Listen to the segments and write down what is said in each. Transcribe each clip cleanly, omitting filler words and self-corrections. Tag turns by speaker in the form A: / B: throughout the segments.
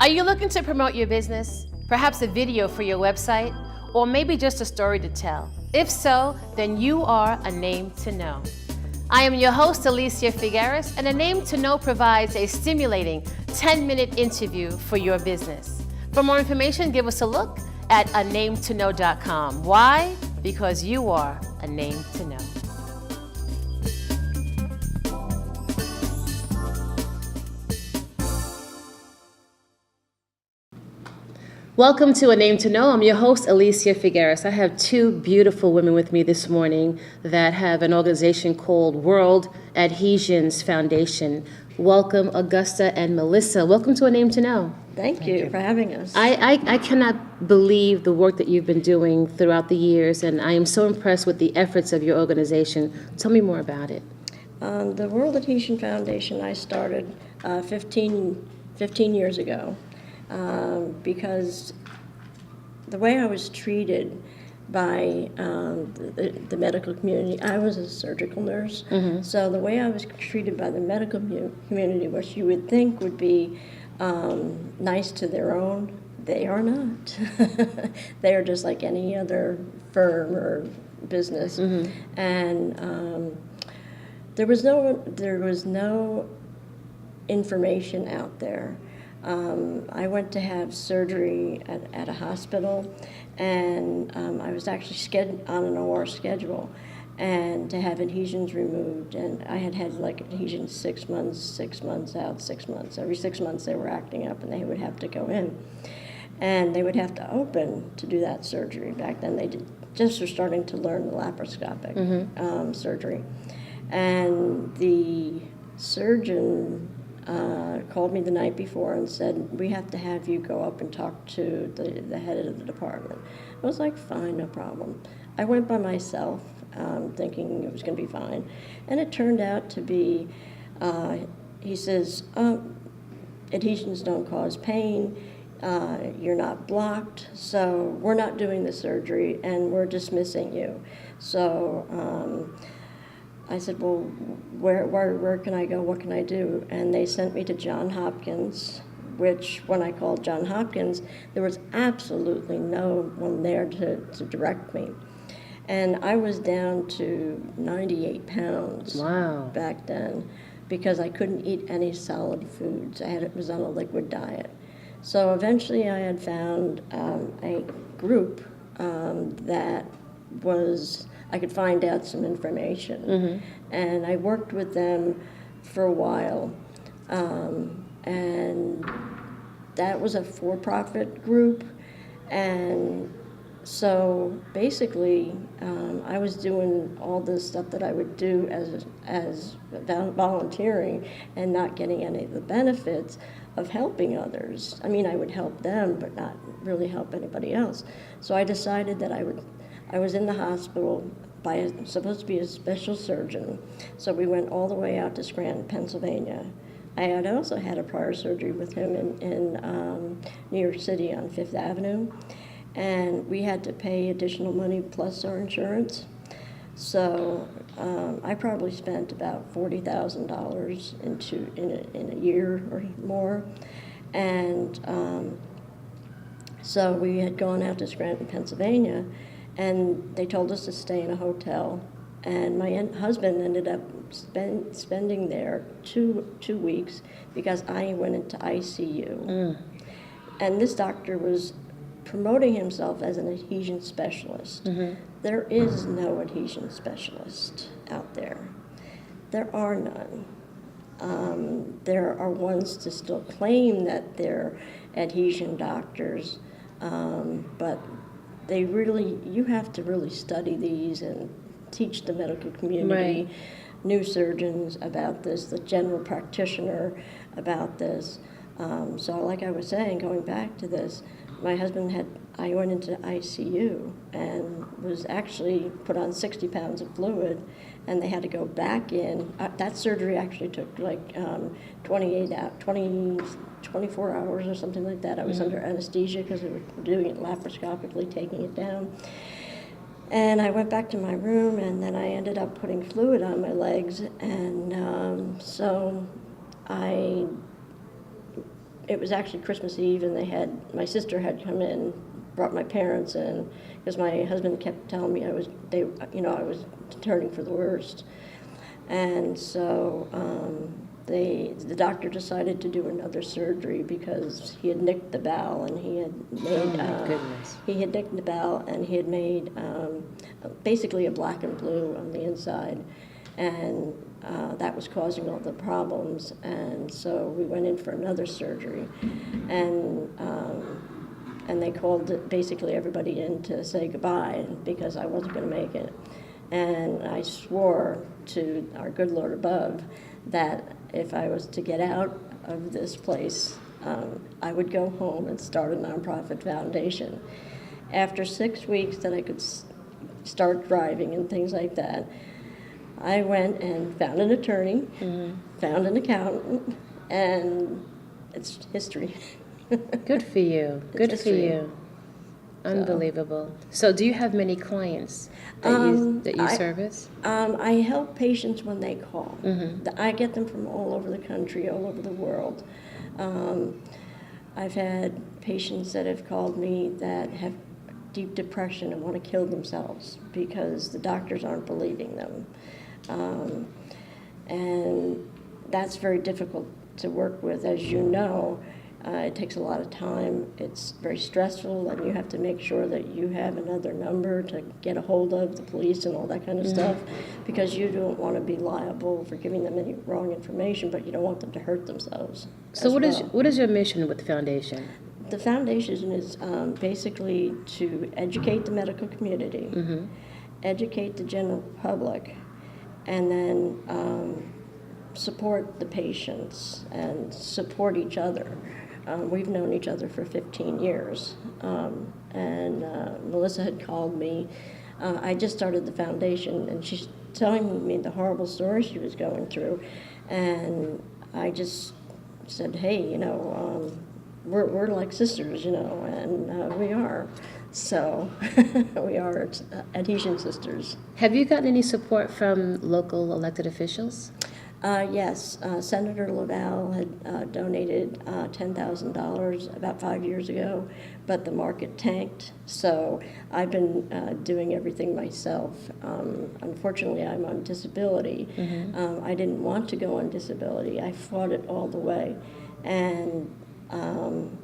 A: Are you looking to promote your business? Perhaps a video for your website? Or maybe just a story to tell? If so, then you are a name to know. I am your host, Alicia Figueras, and A Name to Know provides a stimulating 10-minute interview for your business. For more information, give us a look at anametoKnow.com. Why? Because you are a name to know. Welcome to A Name to Know. I'm your host, Alicia Figueras. I have two beautiful women with me this morning that have an organization called World Adhesion Foundation. Welcome, Agusta and Melissa. Welcome to A Name to Know.
B: Thank you for having us.
A: I cannot believe the work that you've been doing throughout the years, and I am so impressed with the efforts of your organization. Tell me more about it.
B: The World Adhesion Foundation I started 15 years ago because the way I was treated by the medical community, I was a surgical nurse, so the way I was treated by the medical community, which you would think would be nice to their own, they are not. They are just like any other firm or business, and there was no information out there. I went to have surgery at a hospital, and I was actually on an OR schedule, and to have adhesions removed. And I had like adhesions 6 months, 6 months out, 6 months. Every 6 months they were acting up, and they would have to go in. And they would have to open to do that surgery. Back then they just were starting to learn the laparoscopic surgery. And the surgeon called me the night before and said, we have to have you go up and talk to the head of the department. I was like, fine, no problem. I went by myself, thinking it was going to be fine. And it turned out to be, he says, adhesions don't cause pain, you're not blocked, so we're not doing the surgery and we're dismissing you. So I said, well, where can I go? What can I do? And they sent me to Johns Hopkins, which when I called Johns Hopkins, there was absolutely no one there to direct me. And I was down to 98 pounds back then because I couldn't eat any solid foods. I was on a liquid diet. So eventually I had found a group that was, I could find out some information. And I worked with them for a while. And that was a for-profit group. And so basically, I was doing all this stuff that I would do as volunteering and not getting any of the benefits of helping others. I mean, I would help them, but not really help anybody else. So I decided that I was in the hospital supposed to be a special surgeon. So we went all the way out to Scranton, Pennsylvania. I had also had a prior surgery with him in New York City on Fifth Avenue. And we had to pay additional money plus our insurance. So I probably spent about $40,000 in a year or more. And so we had gone out to Scranton, Pennsylvania, and they told us to stay in a hotel. And my husband ended up spending there two weeks because I went into ICU. And this doctor was promoting himself as an adhesion specialist. There is no adhesion specialist out there. There are none. There are ones to still claim that they're adhesion doctors, but you have to really study these and teach the medical community, new surgeons about this, the general practitioner about this. So like I was saying, going back to this, my husband I went into ICU and was actually put on 60 pounds of fluid, and they had to go back in. That surgery actually took like 24 hours or something like that. I was under anesthesia because they were doing it laparoscopically, taking it down. And I went back to my room, and then I ended up putting fluid on my legs, and so I it was actually Christmas Eve, and my sister had come in, brought my parents in, because my husband kept telling me I was turning for the worst. And so the doctor decided to do another surgery because he had nicked the bowel, and he had made he had nicked the bowel, and he had made basically a black and blue on the inside, and that was causing all the problems. And so we went in for another surgery, and they called basically everybody in to say goodbye because I wasn't going to make it. And I swore to our good Lord above that if I was to get out of this place, I would go home and start a nonprofit foundation. After 6 weeks that I could start driving and things like that, I went and found an attorney, found an accountant, and it's history.
A: Good for you. Good for you. Unbelievable. So do you have many clients that you service?
B: I help patients when they call. I get them from all over the country, all over the world. I've had patients that have called me that have deep depression and want to kill themselves because the doctors aren't believing them. And that's very difficult to work with, as you know. It takes a lot of time. It's very stressful, and you have to make sure that you have another number to get a hold of the police and all that kind of stuff, because you don't want to be liable for giving them any wrong information, but you don't want them to hurt themselves.
A: So what is your mission with the foundation?
B: The foundation is basically to educate the medical community, educate the general public, and then support the patients and support each other. We've known each other for 15 years, and Melissa had called me. I just started the foundation, and she's telling me the horrible story she was going through, and I just said, hey, we're like sisters, and we are. So we are adhesion sisters.
A: Have you gotten any support from local elected officials?
B: Yes, Senator Laval had donated $10,000 about 5 years ago, but the market tanked, so I've been doing everything myself. Unfortunately, I'm on disability. I didn't want to go on disability. I fought it all the way, and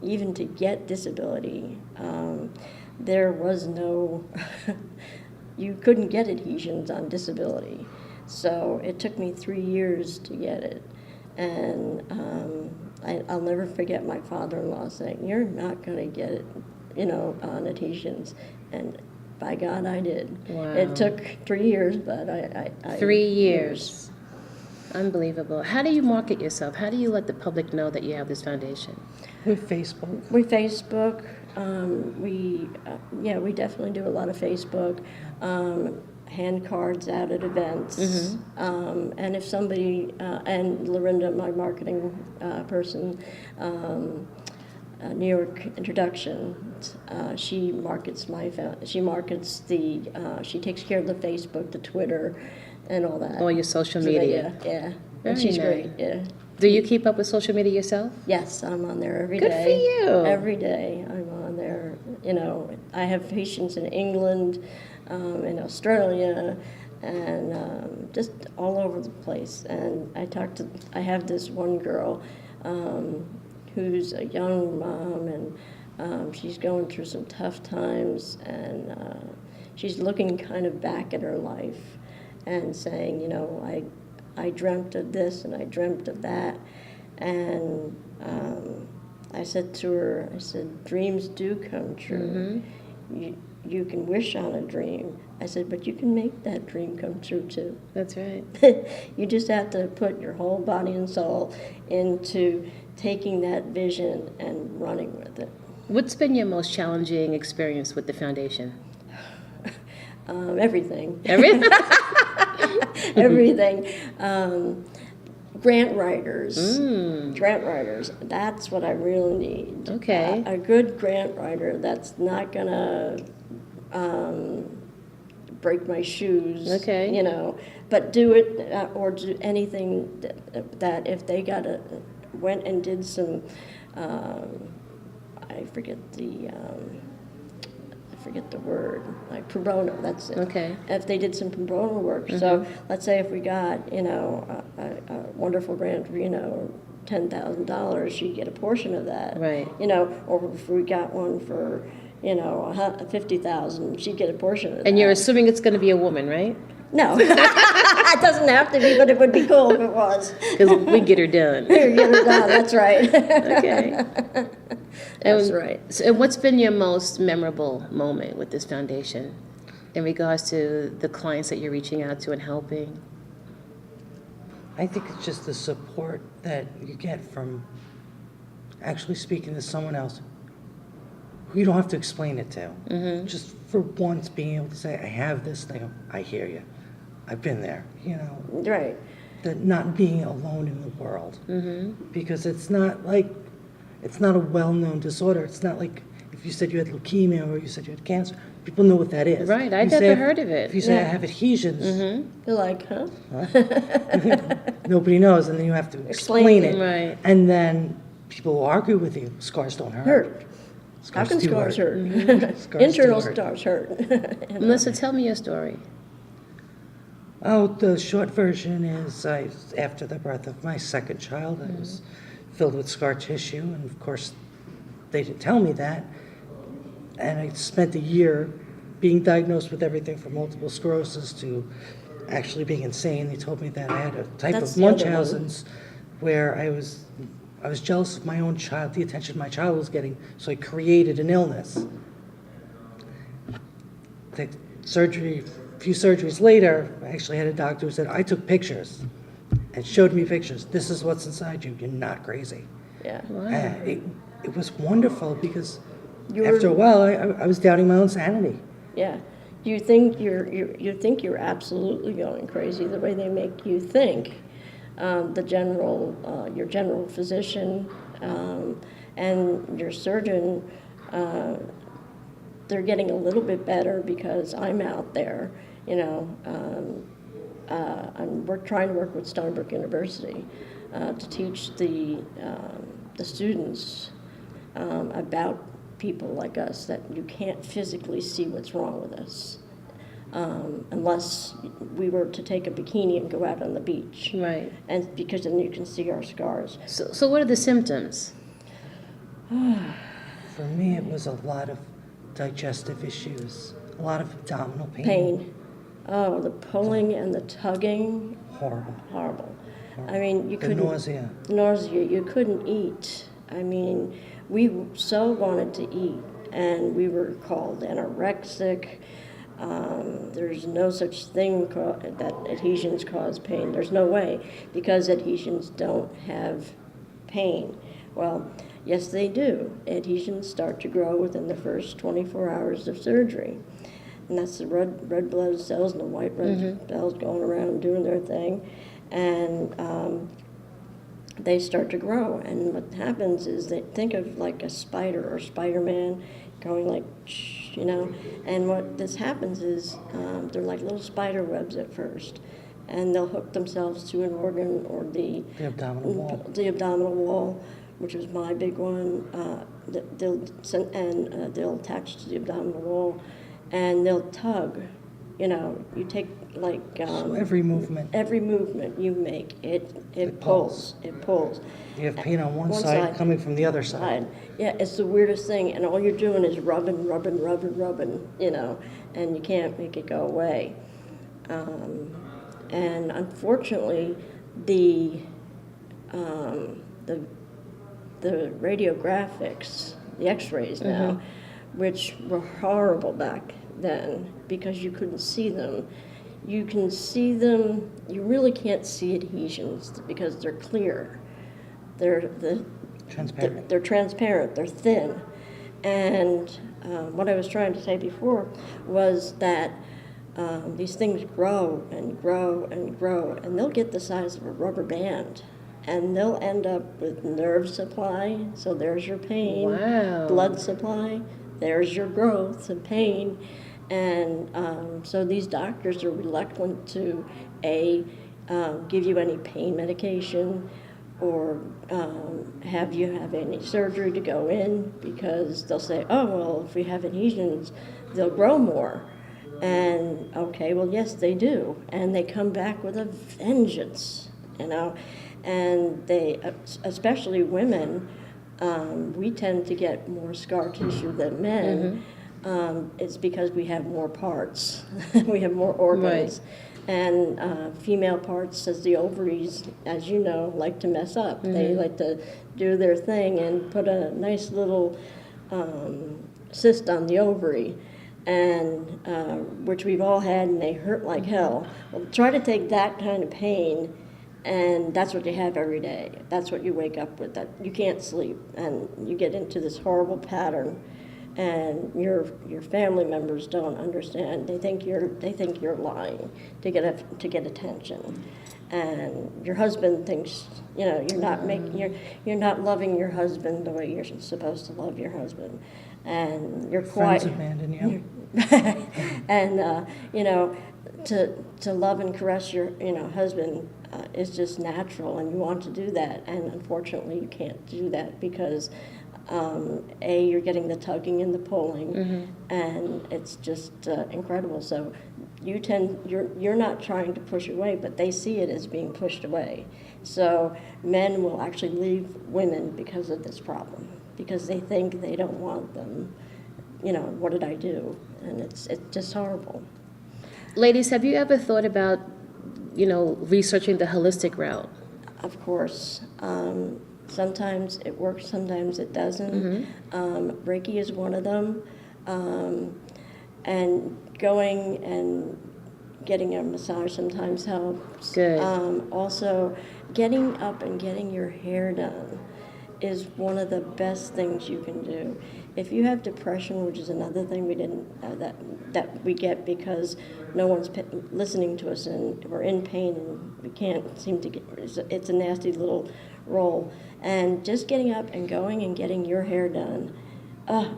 B: even to get disability, there was no, you couldn't get adhesions on disability. So it took me 3 years to get it. And I'll never forget my father-in-law saying, you're not going to get it, on adhesions. And by God, I did.
A: Wow.
B: It took 3 years, but I
A: 3 years. Unbelievable. How do you market yourself? How do you let the public know that you have this foundation?
C: With Facebook.
B: We Facebook. We definitely do a lot of Facebook. Hand cards out at events. And if somebody, and Lorinda, my marketing person, New York Introduction, she markets she takes care of the Facebook, the Twitter, and all that.
A: All your social media.
B: Yeah.
A: Very
B: And she's
A: nice.
B: great, yeah.
A: Do you keep up with social media yourself?
B: Yes, I'm on there every day.
A: Good for you.
B: Every day I'm on there. I have patients in England, in Australia, and just all over the place. And I have this one girl who's a young mom, and she's going through some tough times, and she's looking kind of back at her life and saying, I dreamt of this and I dreamt of that. And I said to her, dreams do come true. You can wish on a dream. I said, but you can make that dream come true too.
A: That's right.
B: You just have to put your whole body and soul into taking that vision and running with it.
A: What's been your most challenging experience with the foundation?
B: Everything.
A: Everything?
B: Everything. Grant writers. Grant writers. That's what I really need.
A: Okay.
B: A good grant writer that's not going to break my shoes.
A: Okay.
B: But do it or do anything that if they went and did some I forget the word, like pro bono, that's it.
A: Okay.
B: If they did some pro bono work. So let's say if we got, a wonderful grant for, $10,000, she'd get a portion of that.
A: Right.
B: Or if we got one for, $50,000, she'd get a portion of that.
A: And you're assuming it's going to be a woman, right?
B: No. It doesn't have to be, but it would be cool if it was.
A: Because we get her done.
B: Get her done, that's right.
A: Okay.
B: That's right.
A: So, and what's been your most memorable moment with this foundation in regards to the clients that you're reaching out to and helping?
C: I think it's just the support that you get from actually speaking to someone else who you don't have to explain it to. Just for once being able to say, I have this thing, I hear you, I've been there,
B: Right.
C: That not being alone in the world. Because it's not a well-known disorder. It's not like if you said you had leukemia or you said you had cancer, people know what that is.
A: Right, I'd
C: You say
A: never heard of it.
C: If you say I have adhesions,
B: You're like, huh?
C: nobody knows, and then you have to explain it.
A: Right.
C: And then people will argue with you. Scars don't hurt.
B: How can
C: do
B: scars hurt?
C: Scars
B: Internal
C: do hurt.
B: scars hurt.
A: Melissa, tell me your story.
C: Oh, the short version is after the birth of my second child, I was filled with scar tissue, and of course, they didn't tell me that. And I spent a year being diagnosed with everything from multiple sclerosis to actually being insane. They told me that I had a type
B: That's
C: of
B: the other one.
C: Munchausen's where I was jealous of my own child, the attention my child was getting, so I created an illness. The surgery, a few surgeries later, I actually had a doctor who said, I took pictures and showed me pictures. This is what's inside you. You're not crazy.
B: Yeah.
C: It was wonderful because
B: You were-
C: after a while, I was doubting my own sanity.
B: Yeah. You think you're absolutely going crazy the way they make you think. Your general physician, and your surgeon, they're getting a little bit better because I'm out there. We're trying to work with Stony University to teach the students about people like us, that you can't physically see what's wrong with us unless we were to take a bikini and go out on the beach.
A: Right.
B: And because then you can see our scars.
A: So what are the symptoms?
C: For me, it was a lot of digestive issues, a lot of abdominal pain.
B: Pain. Oh, the pulling and the tugging.
C: Horrible.
B: Horrible. I mean, you
C: The
B: couldn't.
C: nausea.
B: Nausea. You couldn't eat. I mean, we so wanted to eat, and we were called anorexic. There's no such thing that adhesions cause pain. There's no way, because adhesions don't have pain. Well, yes, they do. Adhesions start to grow within the first 24 hours of surgery. And that's the red blood cells and the white red cells going around doing their thing. And they start to grow. And what happens is they think of like a spider or Spider-Man going like, and what this happens is they're like little spider webs at first. And they'll hook themselves to an organ or the
C: abdominal wall.
B: The abdominal wall, which was my big one. They'll attach to the abdominal wall, and they'll tug. You take like
C: So every movement.
B: every movement you make, it pulls. It pulls.
C: You have pain on one
B: One
C: side
B: side.
C: coming from the other side.
B: Yeah, it's the weirdest thing, and all you're doing is rubbing, and you can't make it go away. And unfortunately, the radiographics, the X-rays now, which were horrible back then because you couldn't see them. You can see them. You really can't see adhesions because they're clear. They're
C: Transparent.
B: They're transparent. They're thin. And what I was trying to say before was that these things grow and grow and grow, and they'll get the size of a rubber band. And they'll end up with nerve supply, so there's your pain.
A: Wow.
B: Blood supply, there's your growth and pain. And so these doctors are reluctant to, give you any pain medication, or have you have any surgery to go in, because they'll say, oh, well, if we have adhesions, they'll grow more. And okay, well, yes, they do, and they come back with a vengeance, you know. And they, especially women, we tend to get more scar tissue than men. It's because we have more parts, we have more organs.
A: Right.
B: And female parts, as the ovaries, as you know, like to mess up. They like to do their thing and put a nice little cyst on the ovary, and which we've all had, and they hurt like hell. Well, try to take that kind of pain, and that's what you have every day. That's what you wake up with. That you can't sleep, and you get into this horrible pattern. And your family members don't understand. They think you're lying to get attention, and your husband thinks, you know, you're not loving your husband the way you're supposed to love your husband, and you're quiet.
C: Friends abandon you.
B: And you know, to love and caress your husband is just natural, and you want to do that, and unfortunately you can't do that because. You're getting the tugging and the pulling, and it's just incredible. So you're not trying to push away, but they see it as being pushed away. So men will actually leave women because of this problem, because they think they don't want them. You know, what did I do? And it's just horrible.
A: Ladies, have you ever thought about, researching the holistic route?
B: Of course. Sometimes it works, sometimes it doesn't. Reiki is one of them. And going and getting a massage sometimes helps.
A: Good.
B: Also, getting up and getting your hair done is one of the best things you can do. If you have depression, which is another thing we didn't that we get because no one's listening to us and we're in pain and we can't seem to get, it's a nasty little roll. And just getting up and going and getting your hair done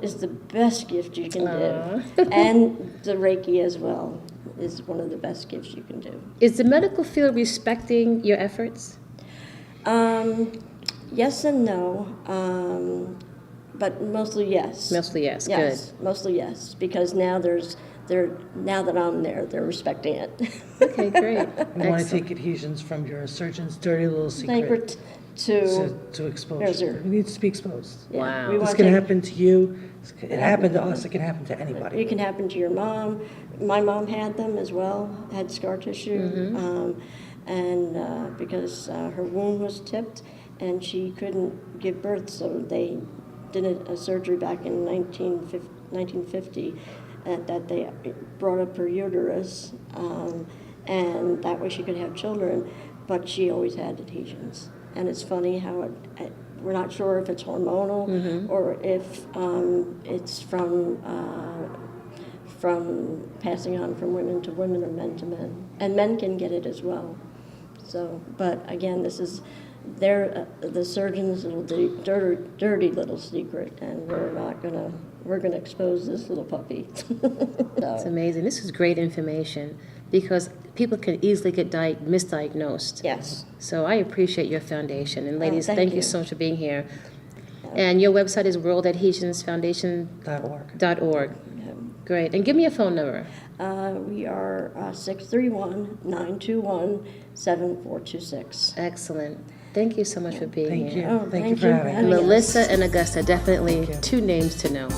B: is the best gift you can do. And the Reiki as well is one of the best gifts you can do.
A: Is the medical field respecting your efforts?
B: Yes and no, but mostly yes.
A: Mostly yes,
B: Yes,
A: good.
B: mostly yes, because now now that I'm there, they're respecting it.
A: Okay, great.
C: We want to take adhesions from your surgeon's dirty little secret to exposure.
B: Exposure.
C: It needs to be exposed.
A: Wow.
B: we
C: This
B: want
C: can
B: to-
C: happen to you. It happened to us. It can happen to anybody.
B: It can happen to your mom. My mom had them as well, had scar tissue, and because her womb was tipped and she couldn't give birth, so they did a surgery back in 1950 that they brought up her uterus, and that way she could have children, but she always had adhesions. And it's funny how we're not sure if it's hormonal or if it's from passing on from women to women or men to men. And men can get it as well. So, but again, this is the surgeon's little dirty little secret, and we're gonna expose this little puppy.
A: It's amazing. This is great information because people can easily get misdiagnosed.
B: Yes.
A: So I appreciate your foundation. And ladies,
B: thank
A: thank you
B: you.
A: so much for being here. And your website is worldadhesionsfoundation.org. Great. And give me a phone number.
B: We are 631-921-7426.
A: Excellent. Thank you so much for being
C: Thank
A: here.
C: you.
B: Oh,
C: Thank you
B: thank
C: for
B: you.
C: having us.
B: Having us.
A: Melissa and Augusta, definitely
C: Thank you.
A: 2 names to know.